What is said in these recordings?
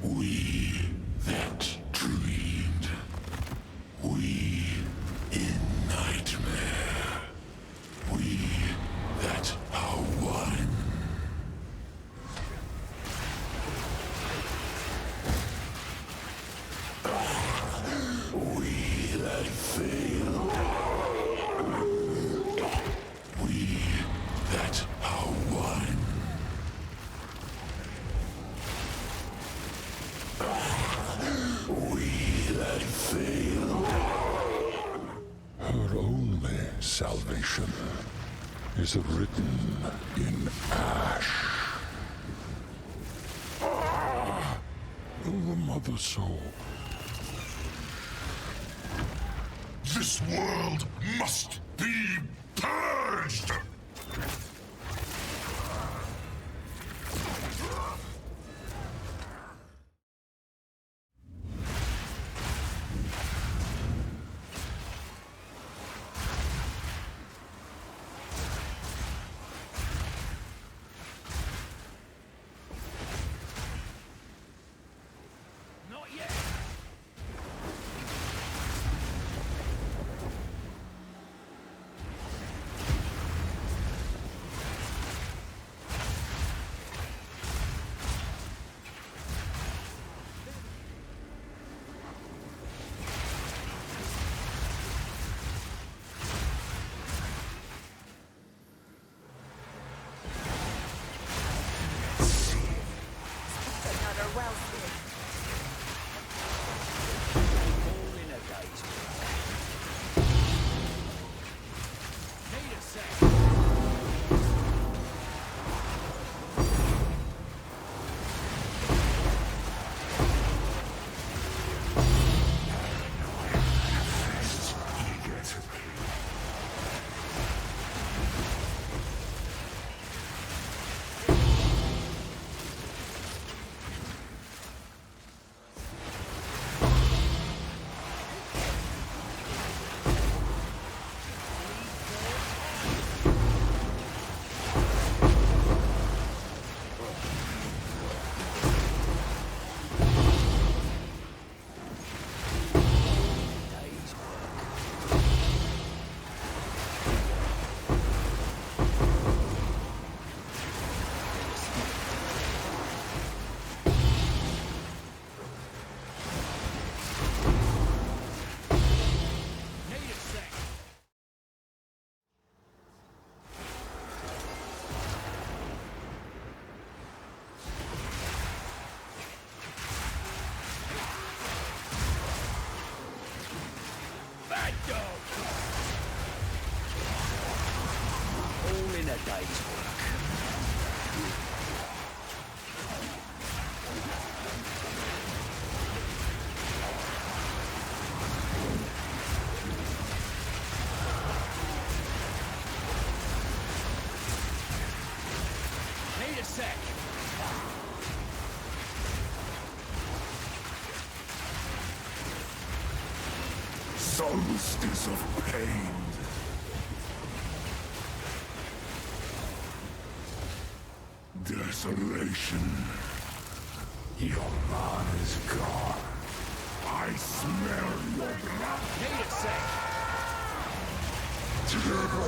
We that dreamed. We in nightmare. We that are one. We that fail. We that are one. We that fail. Her only salvation is written in ash. The Mother Soul. This world must be purged! Solstice of pain. Desolation. Your man is gone. I smell your blood. Need it safe. Together.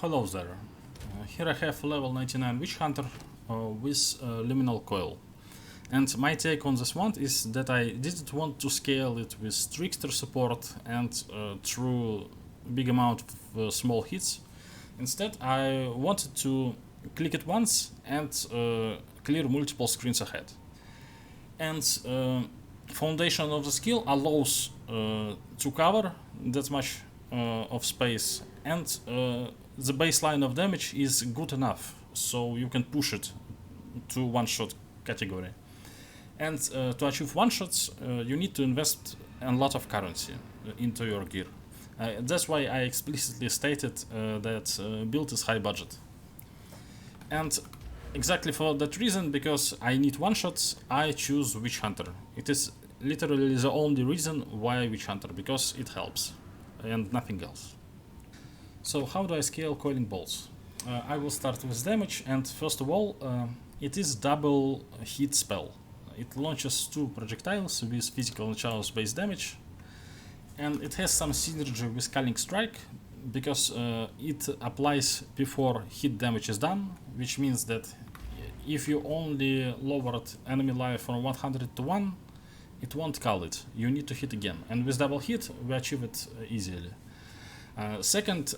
Hello there. Here I have level 99 Witchhunter with Liminal Coil. And my take on this one is that I didn't want to scale it with Trickster support and through big amount of small hits. Instead, I wanted to click it once and clear multiple screens ahead. And foundation of the skill allows to cover that much of space, and the baseline of damage is good enough, so you can push it to one-shot category. And to achieve one-shots, you need to invest a lot of currency into your gear. That's why I explicitly stated that build is high budget. And exactly for that reason, because I need one-shots, I choose Witchhunter. It is literally the only reason why Witchhunter, because it helps, and nothing else. So how do I scale Coiling Bolts? I will start with damage, and first of all, it is double hit spell. It launches 2 projectiles with physical and chaos based damage, and it has some synergy with Culling Strike, because it applies before hit damage is done, which means that if you only lowered enemy life from 100 to 1, it won't cull it, you need to hit again, and with double hit we achieve it easily. Second,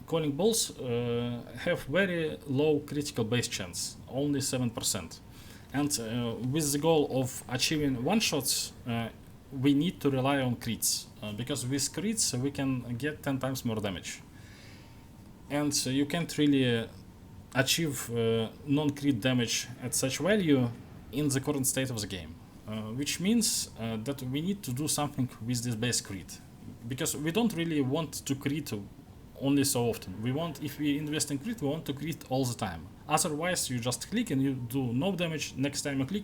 Calling Balls have very low critical base chance, only 7%. And with the goal of achieving one-shots, we need to rely on crits, because with crits we can get 10 times more damage. And you can't really achieve non-crit damage at such value in the current state of the game. Which means that we need to do something with this base crit, because we don't really want to crit only so often. We want, if we invest in crit, we want to crit all the time. Otherwise, you just click and you do no damage. Next time you click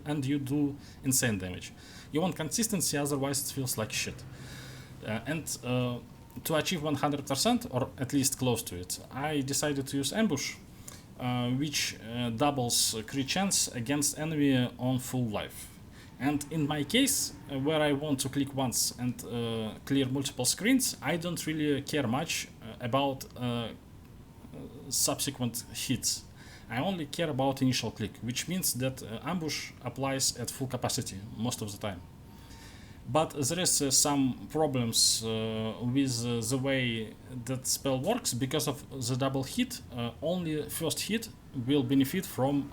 and you do insane damage. You want consistency, otherwise it feels like shit. And to achieve 100%, or at least close to it, I decided to use Ambush, which doubles crit chance against enemy on full life. And in my case, where I want to click once and clear multiple screens, I don't really care much about subsequent hits. I only care about initial click, which means that ambush applies at full capacity most of the time. But there is some problems with the way that spell works. Because of the double hit, only first hit will benefit from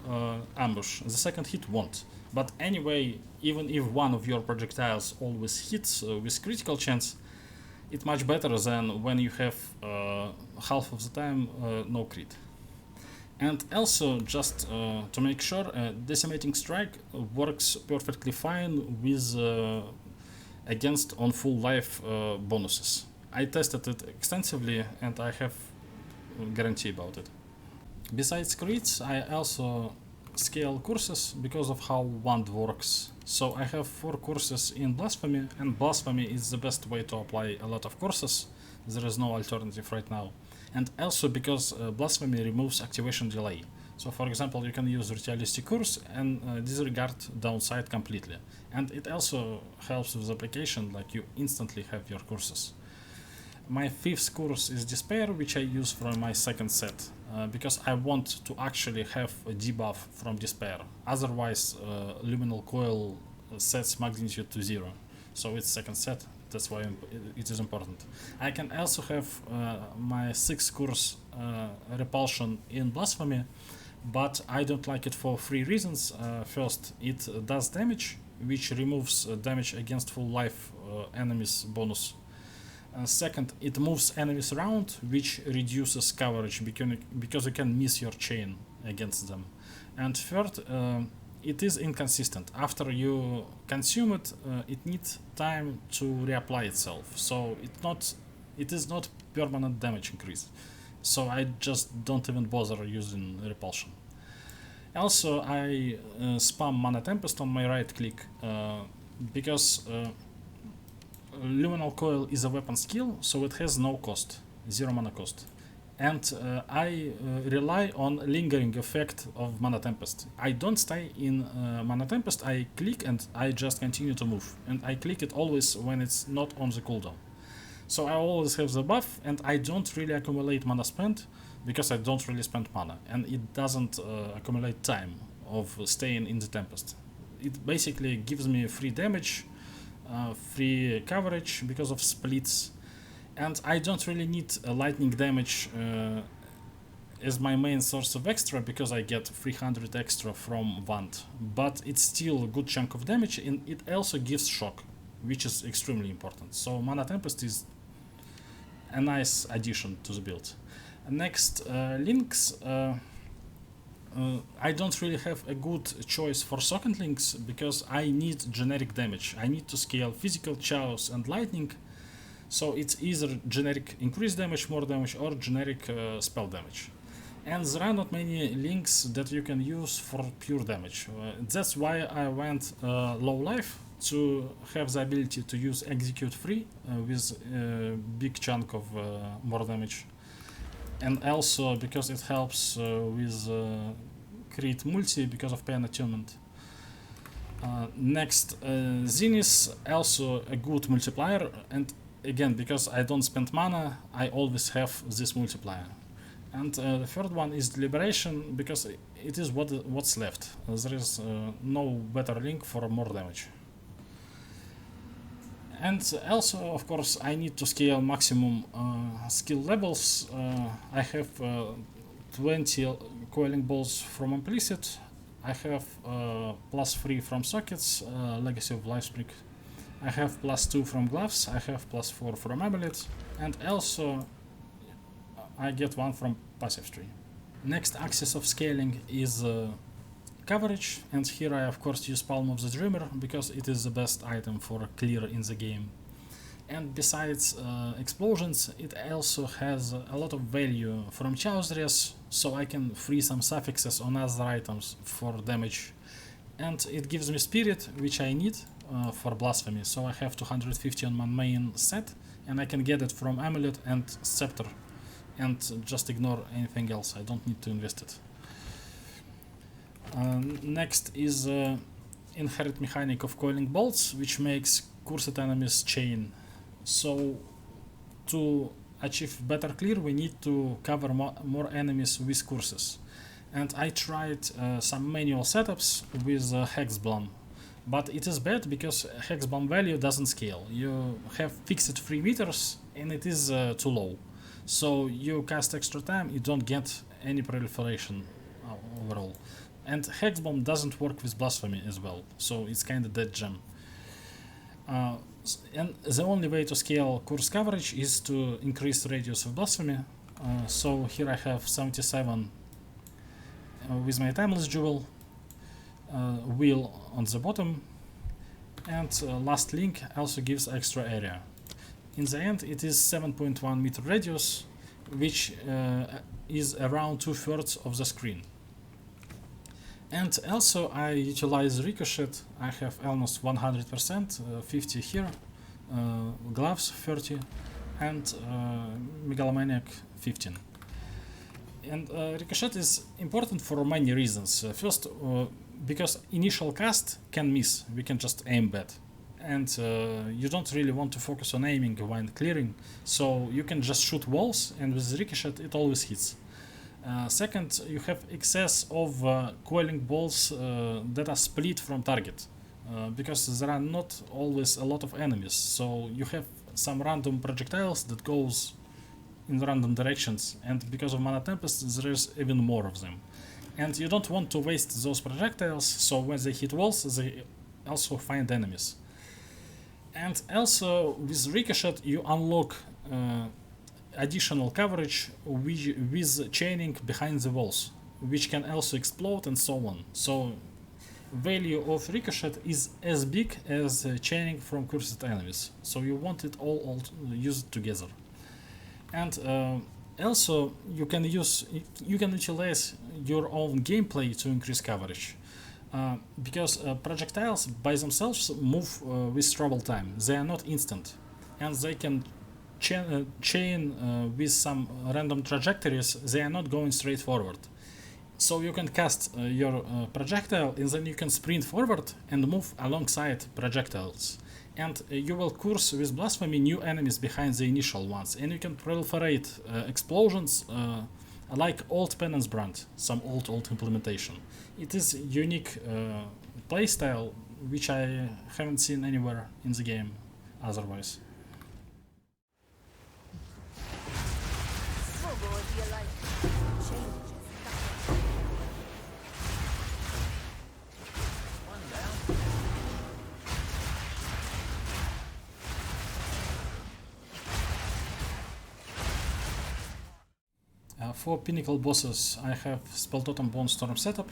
ambush, the second hit won't. But anyway, even if one of your projectiles always hits with critical chance, it's much better than when you have half of the time no crit. And also, just to make sure, Decimating Strike works perfectly fine with against on full life bonuses. I tested it extensively and I have guarantee about it. Besides crits, I also scale curses because of how Wand works. So I have 4 curses in Blasphemy, and Blasphemy is the best way to apply a lot of curses. There is no alternative right now. And also because Blasphemy removes activation delay. So for example, you can use Ritualistic Curse and disregard downside completely. And it also helps with application, like you instantly have your curses. My 5th curse is Despair, which I use from my 2nd set, because I want to actually have a debuff from Despair. Otherwise, Liminal Coil sets magnitude to 0. So it's 2nd set, that's why it is important. I can also have my 6th curse Repulsion in Blasphemy, but I don't like it for 3 reasons. First, it does damage, which removes damage against full life enemies bonus. Second, it moves enemies around, which reduces coverage because you can miss your chain against them. And third, it is inconsistent. After you consume it, it needs time to reapply itself. So it is not permanent damage increase. So I just don't even bother using Repulsion. Also, I spam Mana Tempest on my right click because Liminal Coil is a weapon skill, so it has no cost, 0 mana cost. And I rely on lingering effect of Mana Tempest. I don't stay in Mana Tempest, I click and I just continue to move. And I click it always when it's not on the cooldown. So I always have the buff, and I don't really accumulate mana spent because I don't really spend mana, and it doesn't accumulate time of staying in the Tempest. It basically gives me free damage, free coverage because of splits, and I don't really need lightning damage as my main source of extra because I get 300 extra from Wand, but it's still a good chunk of damage, and it also gives shock, which is extremely important. So Mana Tempest is a nice addition to the build. Next, links. I don't really have a good choice for second links because I need generic damage. I need to scale physical, chaos, and lightning. So it's either generic increased damage, more damage, or generic spell damage. And there are not many links that you can use for pure damage. That's why I went low life, to have the ability to use execute free with a big chunk of more damage. And also because it helps with create multi because of pain attunement. Next, Zenith, also a good multiplier, and again because I don't spend mana, I always have this multiplier. And the third one is Deliberation, because it is what's left. There is no better link for more damage. And also, of course, I need to scale maximum skill levels. I have 20 coiling balls from Implicit. I have +3 from Sockets, Legacy of Lifespring. I have +2 from Gloves. I have +4 from Amulet. And also, I get 1 from Passive Tree. Next axis of scaling is coverage, and here I of course use Palm of the Dreamer because it is the best item for clear in the game. And besides explosions, it also has a lot of value from Chaos Res, so I can free some suffixes on other items for damage. And it gives me Spirit, which I need for Blasphemy, so I have 250 on my main set, and I can get it from Amulet and Scepter, and just ignore anything else. I don't need to invest it. Next is inherent mechanic of coiling bolts, which makes cursed enemies chain. So to achieve better clear, we need to cover more enemies with curses. And I tried some manual setups with Hexblom, but it is bad because Hexblom value doesn't scale. You have fixed 3 meters and it is too low. So you cast extra time, you don't get any proliferation overall. And Hexbomb doesn't work with Blasphemy as well, so it's kinda dead gem. And the only way to scale curse coverage is to increase the radius of Blasphemy. So here I have 77 with my Timeless Jewel, wheel on the bottom, and last link also gives extra area. In the end, it is 7.1 meter radius, which is around 2/3 of the screen. And also I utilize Ricochet. I have almost 100%, 50 here, Gloves 30, and Megalomaniac 15. And Ricochet is important for many reasons. First, because initial cast can miss, we can just aim bad. And you don't really want to focus on aiming when clearing, so you can just shoot walls, and with Ricochet it always hits. Second, you have excess of coiling balls that are split from target, because there are not always a lot of enemies, so you have some random projectiles that goes in random directions, and because of Mana Tempest there is even more of them. And you don't want to waste those projectiles, so when they hit walls they also find enemies. And also with Ricochet you unlock additional coverage with chaining behind the walls, which can also explode and so on. So value of Ricochet is as big as chaining from cursed enemies, so you want it all used together. And also you can utilize your own gameplay to increase coverage, because projectiles by themselves move with travel time. They are not instant, and they can chain with some random trajectories. They are not going straight forward. So you can cast your projectile, and then you can sprint forward and move alongside projectiles. And you will curse with blasphemy new enemies behind the initial ones, and you can proliferate explosions like old penance brand, some old implementation. It is unique playstyle which I haven't seen anywhere in the game otherwise. For pinnacle bosses, I have Spell Totem Bonestorm setup.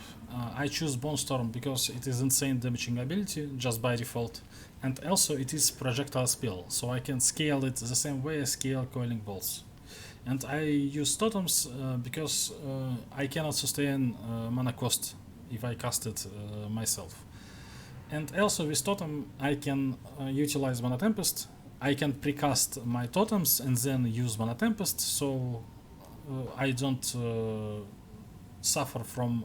I choose Bonestorm because it is insane damaging ability just by default, and also it is projectile spell, so I can scale it the same way I scale Coiling Bolts. And I use totems because I cannot sustain mana cost if I cast it myself. And also with totem I can utilize Mana Tempest. I can precast my totems and then use Mana Tempest, so I don't suffer from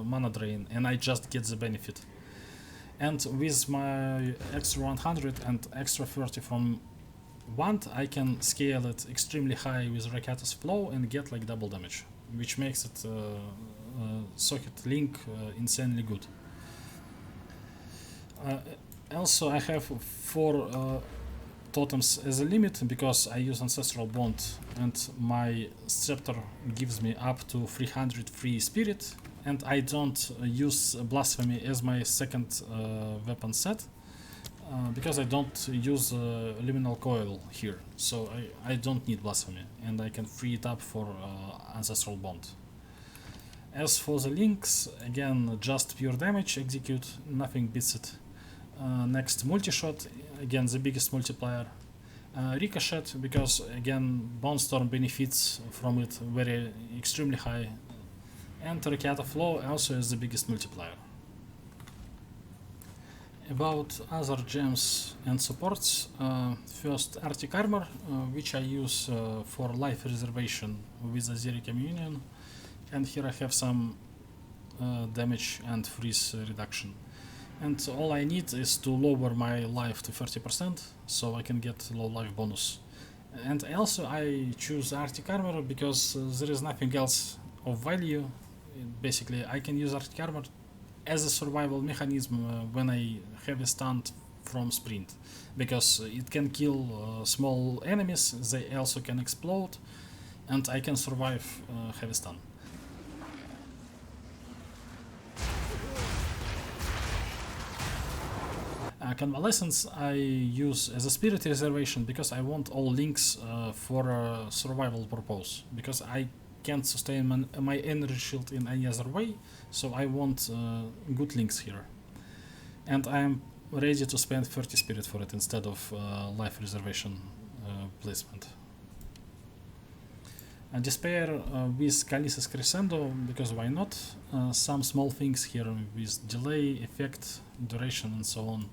mana drain, and I just get the benefit. And with my extra 100 and extra 30 from Wand, I can scale it extremely high with Rakata's Flow and get like double damage, which makes it socket link insanely good. Also I have 4 totems as a limit because I use Ancestral Bond, and my scepter gives me up to 300 free spirit, and I don't use Blasphemy as my second weapon set because I don't use Liminal Coil here, so I don't need Blasphemy and I can free it up for Ancestral Bond. As for the links, again just pure damage execute, nothing beats it. Next, multi-shot, again the biggest multiplier. Ricochet, because again Bonestorm benefits from it very extremely high, and Rakata Flow also is the biggest multiplier. About other gems and supports, first Arctic Armor, which I use for life reservation with Azeri Communion, and here I have some damage and freeze reduction. And all I need is to lower my life to 30%, so I can get low life bonus. And also I choose Arctic Armor because there is nothing else of value. Basically I can use Arctic Armor as a survival mechanism when I have a stunt from sprint, because it can kill small enemies, they also can explode, and I can survive heavy stun. Convalescence I use as a spirit reservation because I want all links for survival purpose, because I can't sustain my energy shield in any other way, so I want good links here. And I'm ready to spend 30 spirit for it instead of life reservation placement. Despair with Kalisis Crescendo, because why not? Some small things here with delay, effect, duration and so on.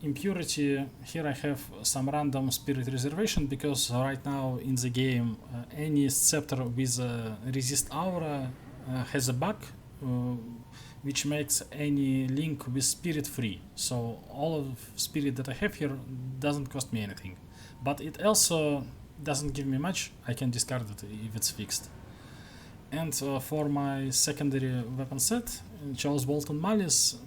Impurity, here I have some random spirit reservation because right now in the game any scepter with a resist aura has a bug which makes any link with spirit free, so all of spirit that I have here doesn't cost me anything, but it also doesn't give me much. I can discard it if it's fixed. And for my secondary weapon set, Charles Bolt and Malice,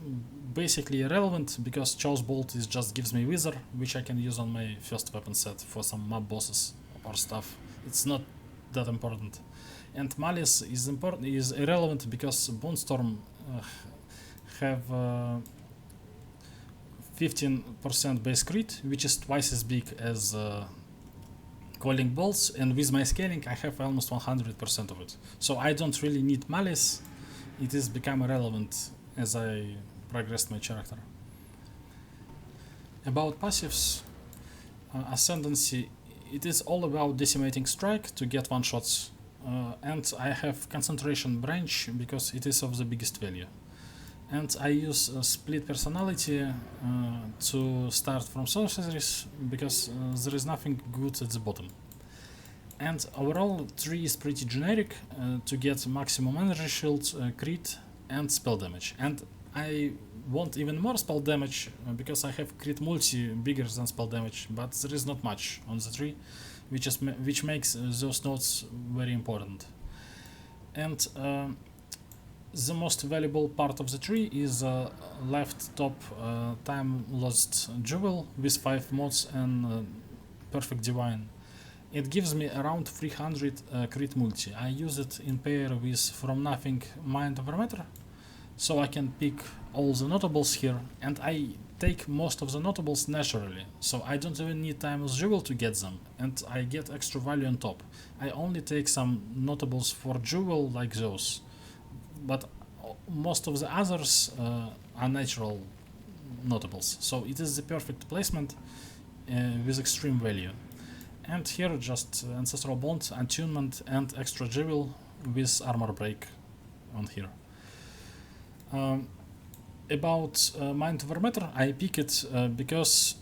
basically irrelevant because Charles Bolt just gives me Wither, which I can use on my first weapon set for some mob bosses or stuff. It's not that important. And Malice is irrelevant because Bonestorm have 15% base crit, which is twice as big as Coiling Bolts, and with my scaling I have almost 100% of it. So I don't really need Malice, it has become irrelevant as I progressed my character. About passives, Ascendancy, it is all about decimating strike to get one shots, and I have concentration branch because it is of the biggest value. And I use split personality to start from sorceries because there is nothing good at the bottom. And overall 3 is pretty generic to get maximum energy shield, crit and spell damage. And I want even more spell damage because I have crit multi bigger than spell damage, but there is not much on the tree, which makes those nodes very important. And the most valuable part of the tree is left top time lost jewel with 5 mods and perfect divine. It gives me around 300 crit multi. I use it in pair with from nothing mind over matter, so I can pick all the notables here, and I take most of the notables naturally, so I don't even need timeless jewel to get them, and I get extra value on top. I only take some notables for jewel like those, but most of the others are natural notables, so it is the perfect placement with extreme value. And here just ancestral bond, attunement, and extra jewel with armor break on here. About mind over matter, I pick it because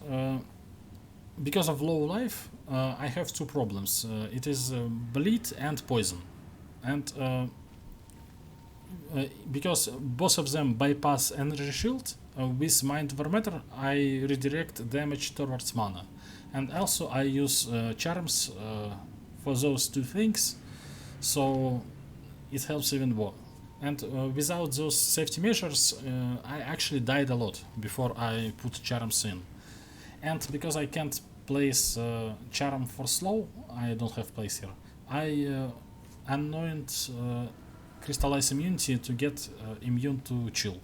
of low life. I have two problems. It is bleed and poison, and because both of them bypass energy shield, with mind over matter I redirect damage towards mana, and also I use charms for those two things, so it helps even more. And without those safety measures, I actually died a lot before I put charms in. And because I can't place charm for slow, I don't have place here. I anoint crystallize immunity to get immune to chill.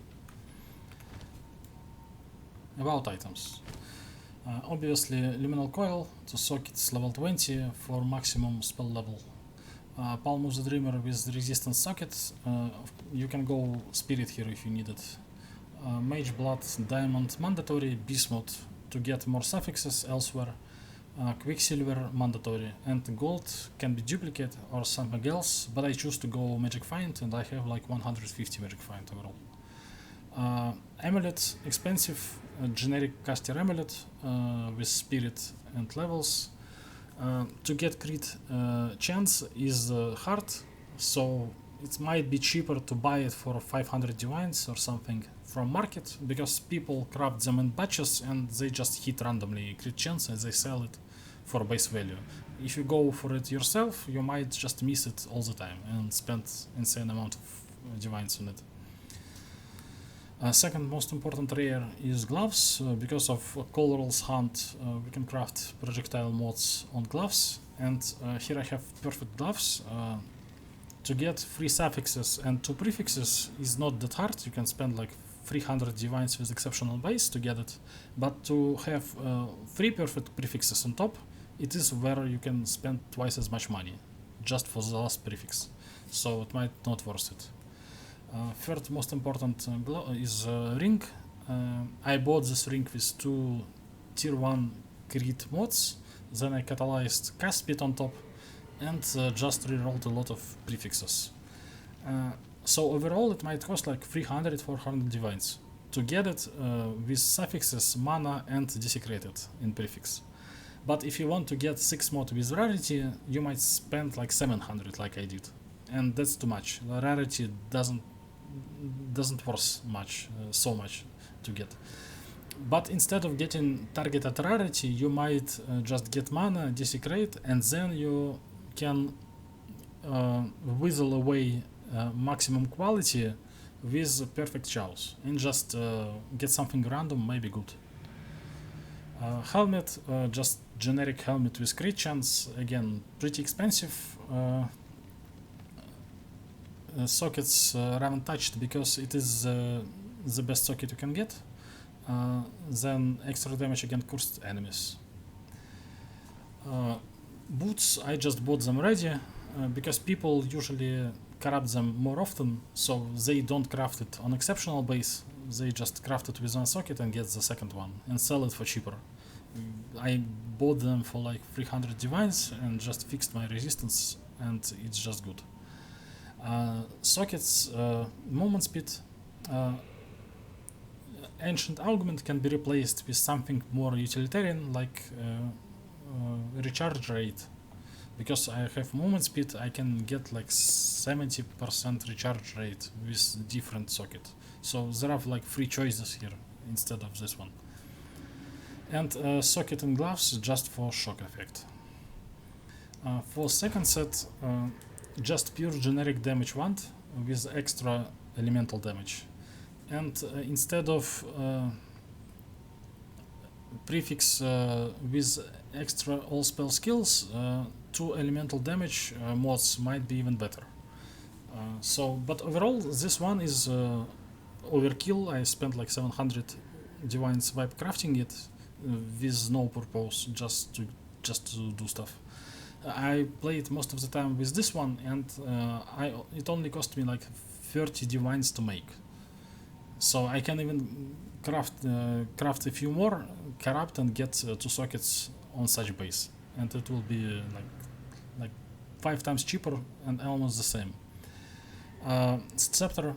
About items. Obviously, Liminal Coil to sockets level 20 for maximum spell level. Palm of the Dreamer with resistance socket. You can go Spirit here if you need it. Mage Blood Diamond mandatory, Bismuth to get more suffixes elsewhere. Quicksilver mandatory, and gold can be duplicate or something else, but I choose to go Magic Find, and I have like 150 Magic Find overall. Amulet, expensive, generic caster amulet with spirit and levels. To get crit chance is hard, so it might be cheaper to buy it for 500 divines or something from market, because people craft them in batches and they just hit randomly crit chance and they sell it for base value. If you go for it yourself, you might just miss it all the time and spend insane amount of divines on it. Second most important rare is gloves. Because of Coloral's Hunt, we can craft projectile mods on gloves, and here I have perfect gloves. To get 3 suffixes and 2 prefixes is not that hard. You can spend like 300 divines with exceptional base to get it, but to have 3 perfect prefixes on top, it is where you can spend twice as much money just for the last prefix, so it might not worth it. Third most important is ring. I bought this ring with 2 tier 1 crit mods, then I catalyzed cast speed on top, and just rerolled a lot of prefixes. So overall it might cost like 300-400 divines to get it with suffixes, mana, and desecrated in prefix. But if you want to get 6 mod with rarity, you might spend like 700 like I did, and that's too much. The rarity doesn't worth much, so much to get. But instead of getting targeted rarity, you might just get mana, desecrate, and then you can whistle away maximum quality with perfect chows and just get something random, maybe good. Helmet, just generic helmet with crit chance, again pretty expensive. Sockets haven't touched because it is the best socket you can get. Then extra damage against cursed enemies. Boots, I just bought them ready because people usually craft them more often, so they don't craft it on exceptional base, they just craft it with one socket and get the second one and sell it for cheaper. I bought them for like 300 divines and just fixed my resistance, and it's just good. Sockets, movement speed, ancient argument can be replaced with something more utilitarian like recharge rate, because I have movement speed, I can get like 70% recharge rate with different socket. So there are like 3 choices here instead of this one. And socket and gloves just for shock effect. For second set, just pure generic damage wand with extra elemental damage. And instead of prefix with extra all spell skills, 2 elemental damage mods might be even better. But overall, this one is overkill. I spent like 700 divine swipe crafting it with no purpose, just to do stuff. I played most of the time with this one, and it only cost me like 30 divines to make. So I can even craft a few more, corrupt, and get 2 sockets on such base, and it will be like 5 times cheaper and almost the same. Scepter,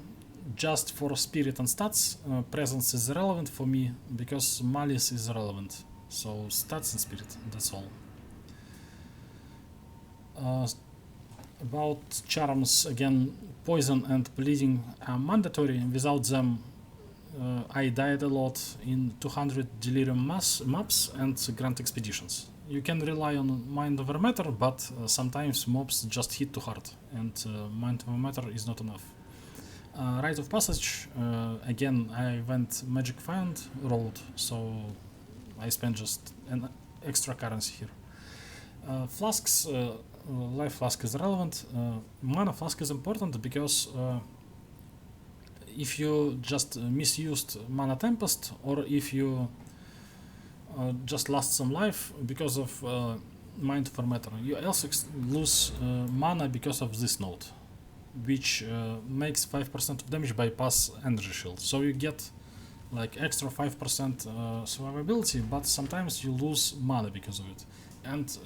just for spirit and stats. Presence is relevant for me because malice is relevant. So stats and spirit, that's all. About charms, again, poison and bleeding are mandatory. Without them, I died a lot in 200 delirium maps and grand expeditions. You can rely on mind over matter, but sometimes mobs just hit too hard, and mind over matter is not enough. Rite of passage, again, I went magic find road, so I spent just an extra currency here. Flasks, life flask is relevant. Mana flask is important because if you just misused mana tempest, or if you just lost some life because of mind for matter, you also lose mana because of this node, which makes 5% of damage bypass energy shield. So you get like extra 5% survivability, but sometimes you lose mana because of it. And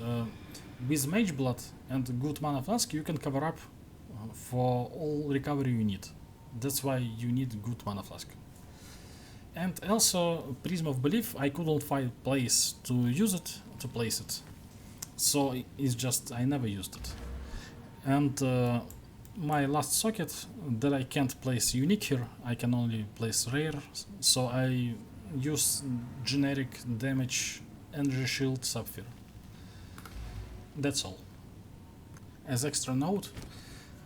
with Mage Blood and good mana flask, you can cover up for all recovery you need. That's why you need good mana flask. And also Prism of Belief, I couldn't find place to use it, to place it. So it's just, I never used it. And my last socket that I can't place unique here, I can only place rare. So I use generic damage, energy shield, sapphire. That's all. As extra note,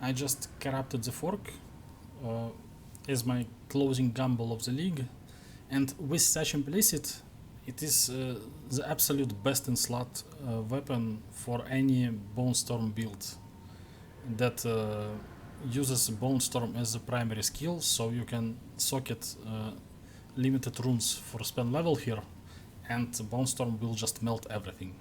I just corrupted the fork as my closing gamble of the league, and with such implicit, it is the absolute best in slot weapon for any Bonestorm build that uses Bonestorm as the primary skill, so you can socket limited runes for spell level here, and Bonestorm will just melt everything.